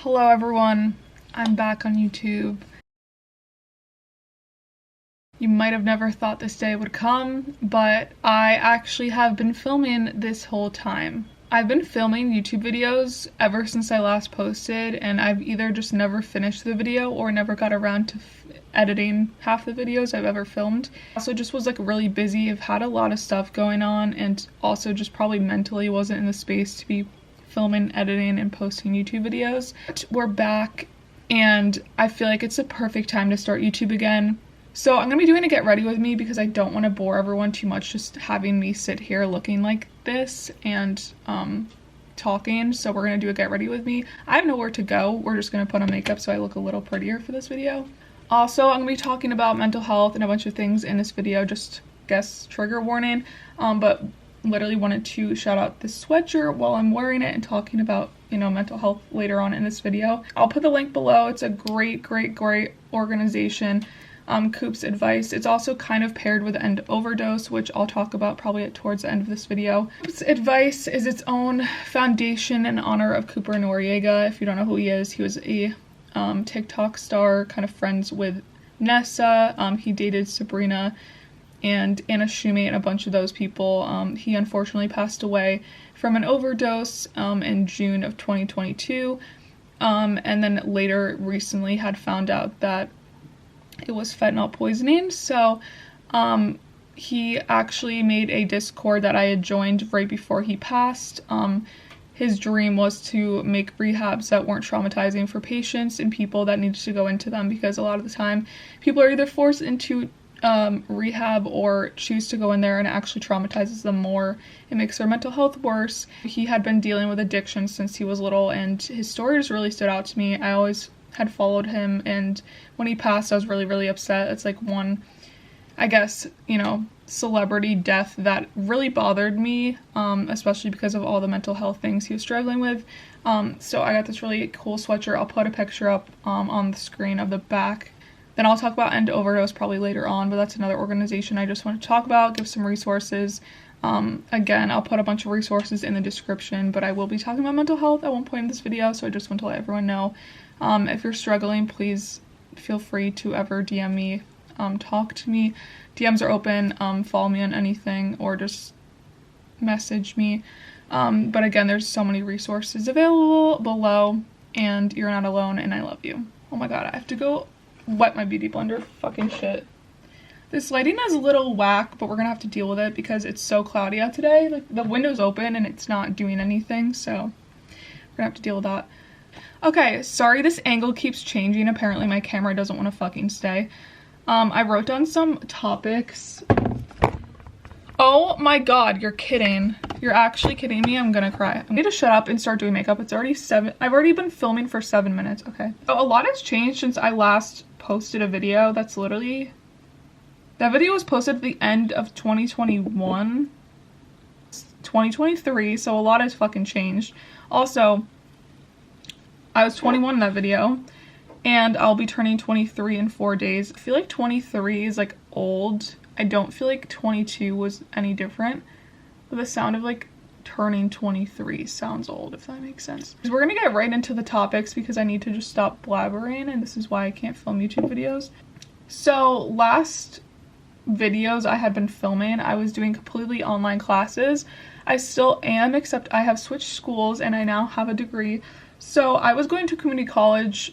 Hello everyone, I'm back on YouTube. You might have never thought this day would come, but I actually have been filming this whole time. I've been filming YouTube videos ever since I last posted, and I've either just never finished the video or never got around to editing half the videos I've ever filmed. Also just was like really busy. I've had a lot of stuff going on, and also just probably mentally wasn't in the space to be filming, editing, and posting YouTube videos. But we're back, and I feel like it's a perfect time to start YouTube again. So I'm gonna be doing a get ready with me because I don't want to bore everyone too much just having me sit here looking like this and talking. So we're gonna do a get ready with me. I have nowhere to go. We're just gonna put on makeup so I look a little prettier for this video. Also, I'm gonna be talking about mental health and a bunch of things in this video, just guess trigger warning. But literally wanted to shout out this sweatshirt while I'm wearing it and talking about, you know, mental health later on in this video. I'll put the link below. It's a great organization. Coop's Advice. It's also kind of paired with End Overdose, which I'll talk about probably towards the end of this video. Coop's Advice is its own foundation in honor of Cooper Noriega. If you don't know who he is, he was a TikTok star, kind of friends with Nessa. He dated Sabrina and Anna Shumate and a bunch of those people. He unfortunately passed away from an overdose in June of 2022, and then later recently had found out that it was fentanyl poisoning. So he actually made a Discord that I had joined right before he passed. His dream was to make rehabs that weren't traumatizing for patients and people that needed to go into them, because a lot of the time people are either forced into rehab or choose to go in there and it actually traumatizes them more. It makes their mental health worse. He had been dealing with addiction since he was little, and his story just really stood out to me. I always had followed him, and when he passed I was really upset. It's like one, I guess, you know, celebrity death that really bothered me, especially because of all the mental health things he was struggling with. So I got this really cool sweatshirt. I'll put a picture up on the screen of the back. Then I'll talk about End Overdose probably later on, but that's another organization I just want to talk about, give some resources. Again, I'll put a bunch of resources in the description, but I will be talking about mental health at one point in this video, so I just want to let everyone know. If you're struggling, please feel free to ever DM me, talk to me. DMs are open, follow me on anything, or just message me. But again, there's so many resources available below, and you're not alone, and I love you. Oh my god, I have to go wet my beauty blender. Fucking shit. This lighting is a little whack, but we're gonna have to deal with it because it's so cloudy out today. Like, the window's open and it's not doing anything, so we're gonna have to deal with that. Okay, sorry this angle keeps changing. Apparently my camera doesn't want to fucking stay. I wrote down some topics. Oh my god, you're kidding. You're actually kidding me. I'm gonna cry. I need to shut up and start doing makeup. It's already 7. I've already been filming for 7 minutes. Okay. So a lot has changed since I last posted a video. That's literally... That video was posted at the end of 2021. 2023, so a lot has fucking changed. Also, I was 21 in that video, and I'll be turning 23 in 4 days. I feel like 23 is like old. I don't feel like 22 was any different, but the sound of like turning 23 sounds old, if that makes sense. We're gonna get right into the topics because I need to just stop blabbering, and this is why I can't film YouTube videos. So last videos I had been filming, I was doing completely online classes. I still am, except I have switched schools and I now have a degree. So I was going to community college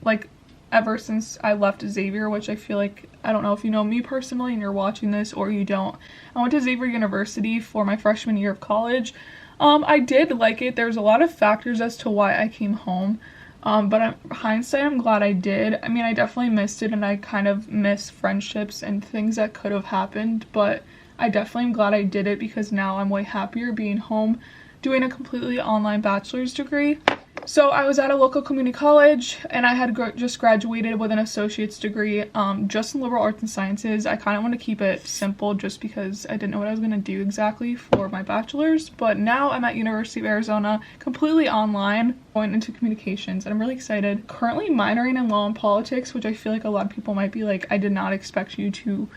like ever since I left Xavier, which I feel like, I don't know if you know me personally and you're watching this or you don't. I went to Xavier University for my freshman year of college. I did like it. There's a lot of factors as to why I came home. But hindsight, I'm glad I did. I mean, I definitely missed it, and I kind of miss friendships and things that could have happened, but I definitely am glad I did it because now I'm way happier being home doing a completely online bachelor's degree. So I was at a local community college, and I had just graduated with an associate's degree just in liberal arts and sciences. I kind of want to keep it simple just because I didn't know what I was going to do exactly for my bachelor's, but now I'm at University of Arizona, completely online, going into communications, and I'm really excited. Currently minoring in law and politics, which I feel like a lot of people might be like, I did not expect you to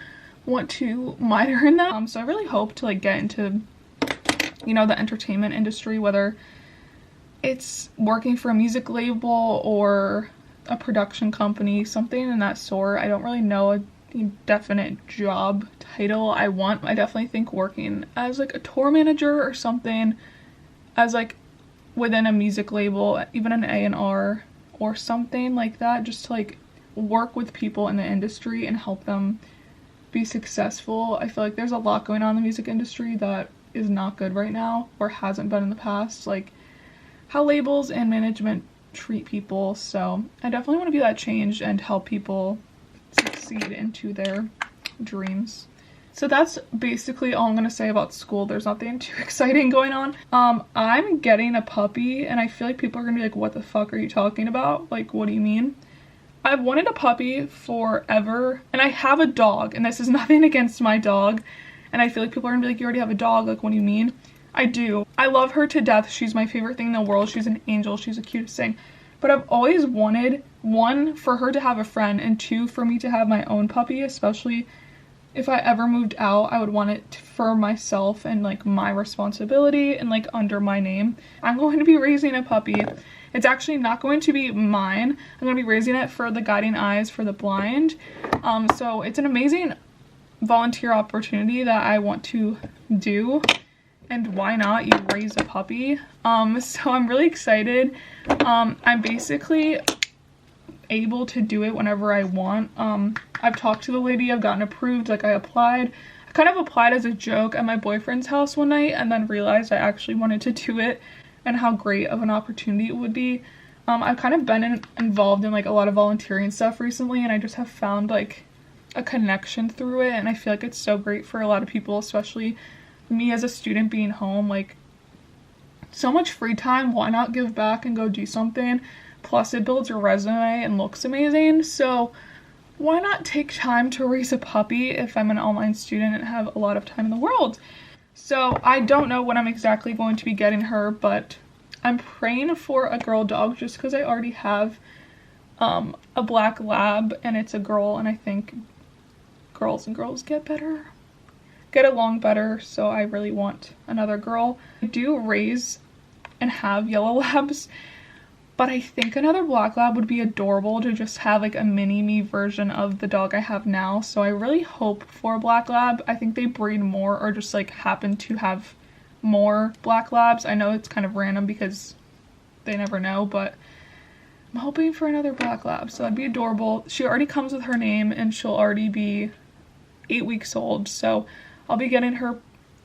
want to minor in that. So I really hope to like get into, you know, the entertainment industry, whether it's working for a music label or a production company, something in that sort. I don't really know a definite job title I want. I definitely think working as like a tour manager or something, as like within a music label, even an A&R or something like that, just to like work with people in the industry and help them be successful. I feel like there's a lot going on in the music industry that is not good right now, or hasn't been in the past, like how labels and management treat people. So I definitely want to be that change and help people succeed into their dreams. So that's basically all I'm going to say about school. There's nothing too exciting going on. I'm getting a puppy, and I feel like people are going to be like, what the fuck are you talking about? Like, what do you mean? I've wanted a puppy forever, and I have a dog, and this is nothing against my dog, and I feel like people are going to be like, you already have a dog, like, what do you mean? I do. I love her to death. She's my favorite thing in the world. She's an angel. She's the cutest thing. But I've always wanted, one, for her to have a friend, and two, for me to have my own puppy, especially if I ever moved out. I would want it for myself and like my responsibility and like under my name. I'm going to be raising a puppy. It's actually not going to be mine. I'm going to be raising it for the Guiding Eyes for the Blind. So it's an amazing volunteer opportunity that I want to do. And why not? You raise a puppy. So I'm really excited. I'm basically able to do it whenever I want. I've talked to the lady, I've gotten approved, like I applied. I kind of applied as a joke at my boyfriend's house one night and then realized I actually wanted to do it and how great of an opportunity it would be. I've kind of been involved in like a lot of volunteering stuff recently, and I just have found like a connection through it, and I feel like it's so great for a lot of people, especially me as a student being home. Like, so much free time, why not give back and go do something? Plus it builds your resume and looks amazing, so why not take time to raise a puppy if I'm an online student and have a lot of time in the world? So I don't know when I'm exactly going to be getting her, but I'm praying for a girl dog just because I already have a black lab and it's a girl, and I think girls and girls get along better, so I really want another girl. I do raise and have yellow labs, but I think another black lab would be adorable to just have like a mini-me version of the dog I have now. So I really hope for a black lab. I think they breed more, or just like happen to have more black labs. I know it's kind of random because they never know, but I'm hoping for another black lab. So that'd be adorable. She already comes with her name and she'll already be 8 weeks old. So I'll be getting her,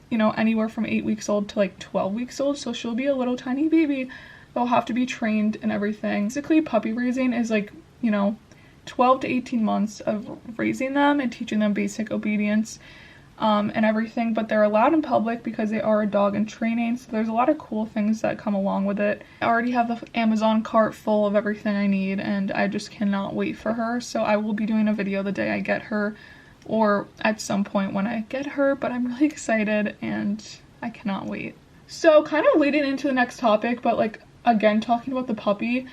you know, anywhere from 8 weeks old to like 12 weeks old. So she'll be a little tiny baby. They'll have to be trained and everything. Basically, puppy raising is like, you know, 12 to 18 months of raising them and teaching them basic obedience and everything, but they're allowed in public because they are a dog in training, so there's a lot of cool things that come along with it. I already have the Amazon cart full of everything I need, and I just cannot wait for her, so I will be doing a video the day I get her, or at some point when I get her, but I'm really excited and I cannot wait. So kind of leading into the next topic, but like, again, talking about the puppy,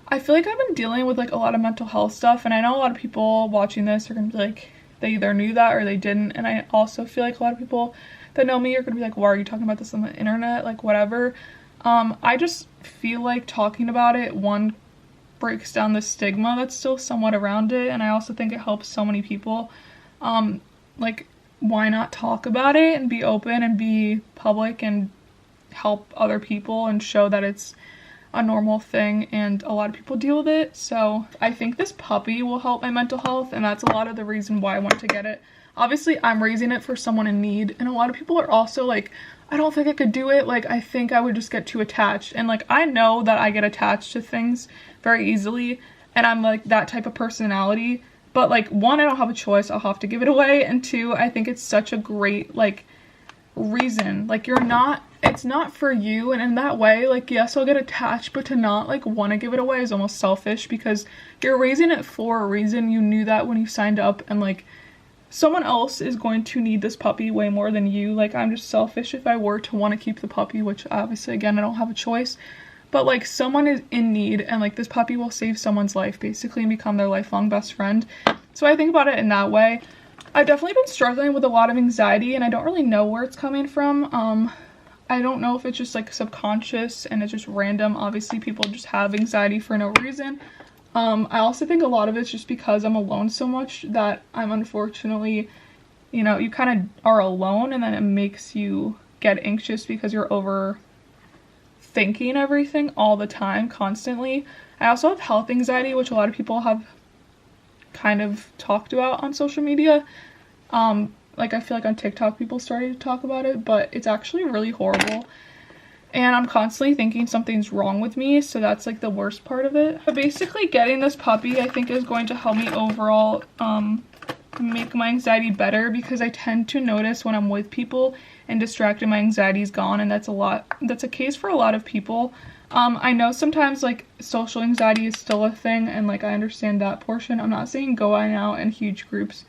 I feel like I've been dealing with like a lot of mental health stuff, and I know a lot of people watching this are gonna be like, they either knew that or they didn't, and I also feel like a lot of people that know me are gonna be like, why are you talking about this on the internet, like whatever. I just feel like talking about it, one, breaks down the stigma that's still somewhat around it, and I also think it helps so many people. Like, why not talk about it and be open and be public and help other people and show that it's a normal thing, and a lot of people deal with it. So I think this puppy will help my mental health, and that's a lot of the reason why I want to get it. Obviously, I'm raising it for someone in need, and a lot of people are also like, I don't think I could do it, like I think I would just get too attached, and like I know that I get attached to things very easily, and I'm like that type of personality, but like, one, I don't have a choice, I'll have to give it away, and two, I think it's such a great like reason, like it's not for you, and in that way, like, yes, I'll get attached, but to not like want to give it away is almost selfish, because you're raising it for a reason. You knew that when you signed up, and like, someone else is going to need this puppy way more than you. Like, I'm just selfish if I were to want to keep the puppy, which obviously, again, I don't have a choice, but like, someone is in need, and like, this puppy will save someone's life basically and become their lifelong best friend. So I think about it in that way. I've definitely been struggling with a lot of anxiety, and I don't really know where it's coming from. I don't know if it's just like subconscious and it's just random. Obviously people just have anxiety for no reason. I also think a lot of it's just because I'm alone so much that I'm unfortunately, you know, you kind of are alone and then it makes you get anxious because you're overthinking everything all the time, constantly. I also have health anxiety, which a lot of people have kind of talked about on social media. Like I feel like on TikTok people started to talk about it, but it's actually really horrible. And I'm constantly thinking something's wrong with me, so that's like the worst part of it. But basically getting this puppy I think is going to help me overall make my anxiety better, because I tend to notice when I'm with people and distracted, my anxiety is gone, and that's a case for a lot of people. I know sometimes like social anxiety is still a thing, and like I understand that portion. I'm not saying going out in huge groups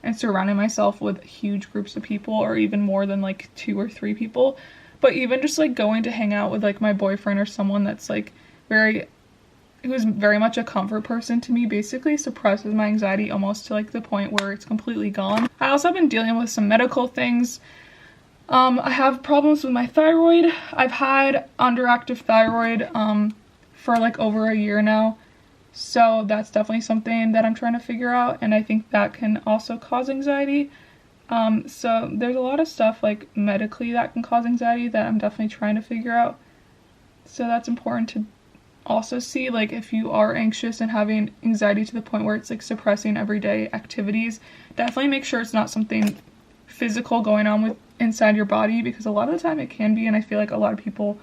and surrounding myself with huge groups of people, or even more than like 2 or 3 people, but even just like going to hang out with like my boyfriend or someone that's like who's very much a comfort person to me, basically suppresses my anxiety almost to like the point where it's completely gone. I also have been dealing with some medical things. I have problems with my thyroid. I've had underactive thyroid for like over a year now, so that's definitely something that I'm trying to figure out, and I think that can also cause anxiety. So there's a lot of stuff like medically that can cause anxiety that I'm definitely trying to figure out. So that's important to also see, like if you are anxious and having anxiety to the point where it's like suppressing everyday activities, definitely make sure it's not something physical going on with inside your body, because a lot of the time it can be, and I feel like a lot of people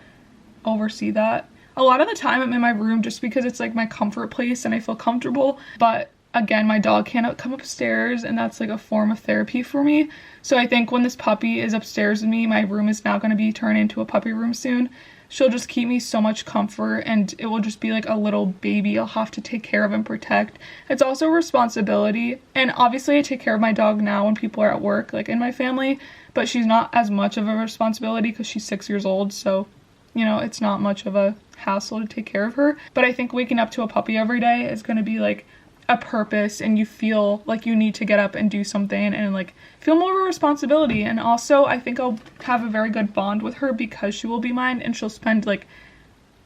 oversee that. A lot of the time I'm in my room just because it's like my comfort place and I feel comfortable, but again, my dog can't come upstairs, and that's like a form of therapy for me. So I think when this puppy is upstairs with me, my room is now going to be turned into a puppy room soon. She'll just keep me so much comfort, and it will just be like a little baby I'll have to take care of and protect. It's also a responsibility, and obviously I take care of my dog now when people are at work, like in my family, but she's not as much of a responsibility because she's 6 years old, so you know, it's not much of a hassle to take care of her. But I think waking up to a puppy every day is going to be like a purpose, and you feel like you need to get up and do something and like feel more of a responsibility. And also I think I'll have a very good bond with her because she will be mine, and she'll spend like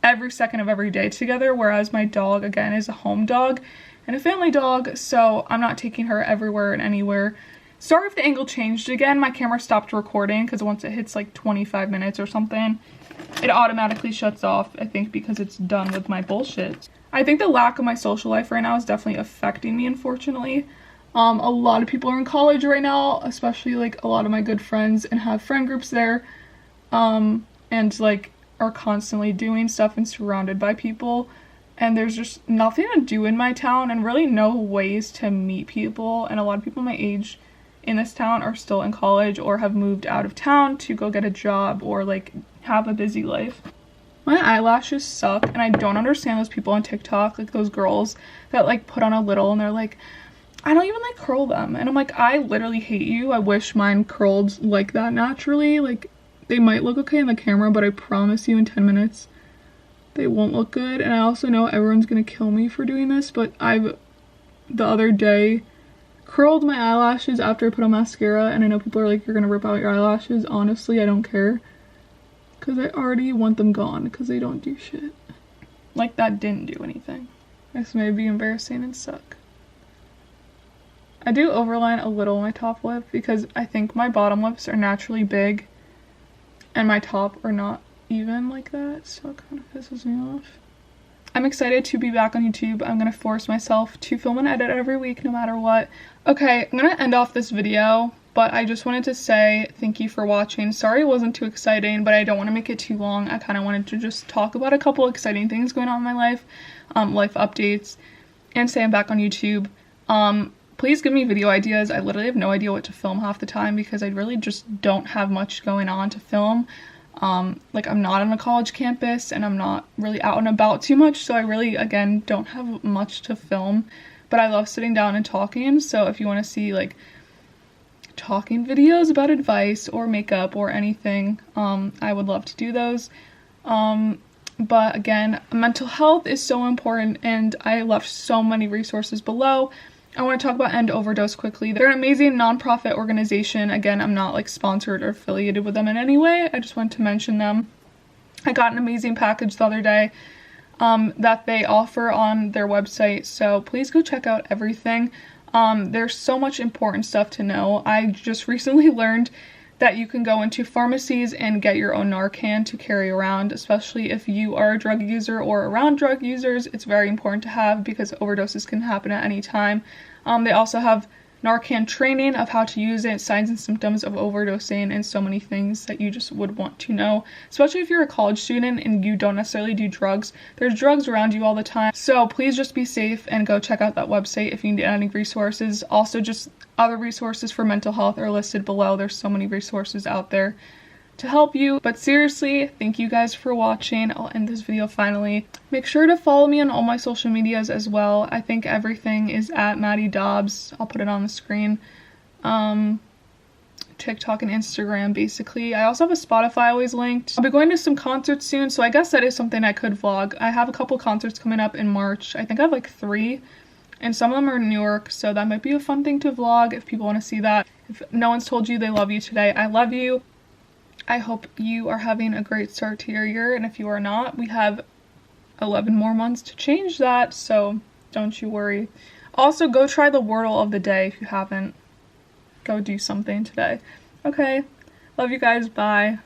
every second of every day together, whereas my dog again is a home dog and a family dog, so I'm not taking her everywhere and anywhere. Sorry if the angle changed again. My camera stopped recording because once it hits like 25 minutes or something, it automatically shuts off, I think because it's done with my bullshit. I think the lack of my social life right now is definitely affecting me, unfortunately. A lot of people are in college right now, especially like a lot of my good friends, and have friend groups there, and like are constantly doing stuff and surrounded by people, and there's just nothing to do in my town and really no ways to meet people. And a lot of people my age in this town are still in college or have moved out of town to go get a job or like have a busy life. My eyelashes suck, and I don't understand those people on TikTok, like those girls that like put on a little and they're like, I don't even like curl them. And I'm like, I literally hate you. I wish mine curled like that naturally. Like they might look okay in the camera, but I promise you in 10 minutes they won't look good. And I also know everyone's gonna kill me for doing this, but I've the other day curled my eyelashes after I put on mascara, and I know people are like, you're gonna rip out your eyelashes. Honestly, I don't care, because I already want them gone because they don't do shit. Like that didn't do anything. This may be embarrassing and suck. I do overline a little my top lip because I think my bottom lips are naturally big and my top are not even like that, so it kind of pisses me off. I'm excited to be back on YouTube. I'm gonna force myself to film and edit every week no matter what. Okay, I'm gonna end off this video, but I just wanted to say thank you for watching. Sorry it wasn't too exciting, but I don't want to make it too long. I kind of wanted to just talk about a couple exciting things going on in my life, life updates, and say I'm back on YouTube. Please give me video ideas. I literally have no idea what to film half the time because I really just don't have much going on to film. Like I'm not on a college campus and I'm not really out and about too much, so I really, again, don't have much to film, but I love sitting down and talking. So if you want to see like talking videos about advice or makeup or anything, I would love to do those. But again, mental health is so important, and I left so many resources below. I want to talk about End Overdose quickly. They're an amazing nonprofit organization. Again, I'm not like sponsored or affiliated with them in any way. I just wanted to mention them. I got an amazing package the other day that they offer on their website, so please go check out everything. There's so much important stuff to know. I just recently learned that you can go into pharmacies and get your own Narcan to carry around, especially if you are a drug user or around drug users. It's very important to have because overdoses can happen at any time. They also have Narcan training of how to use it, signs and symptoms of overdosing, and so many things that you just would want to know, especially if you're a college student and you don't necessarily do drugs. There's drugs around you all the time, so please just be safe and go check out that website if you need any resources. Also, just other resources for mental health are listed below. There's so many resources out there to help you. But seriously, thank you guys for watching. I'll end this video finally. Make sure to follow me on all my social medias as well. I think everything is at Maddie Dobbs. I'll put it on the screen. TikTok and Instagram, basically. I also have a Spotify always linked. I'll be going to some concerts soon, so I guess that is something I could vlog. I have a couple concerts coming up in March. I think I have like 3, and some of them are in New York, so that might be a fun thing to vlog if people want to see that. If no one's told you they love you today, I love you. I hope you are having a great start to your year, and if you are not, we have 11 more months to change that, so don't you worry. Also, go try the Wordle of the day if you haven't. Go do something today. Okay, love you guys, bye.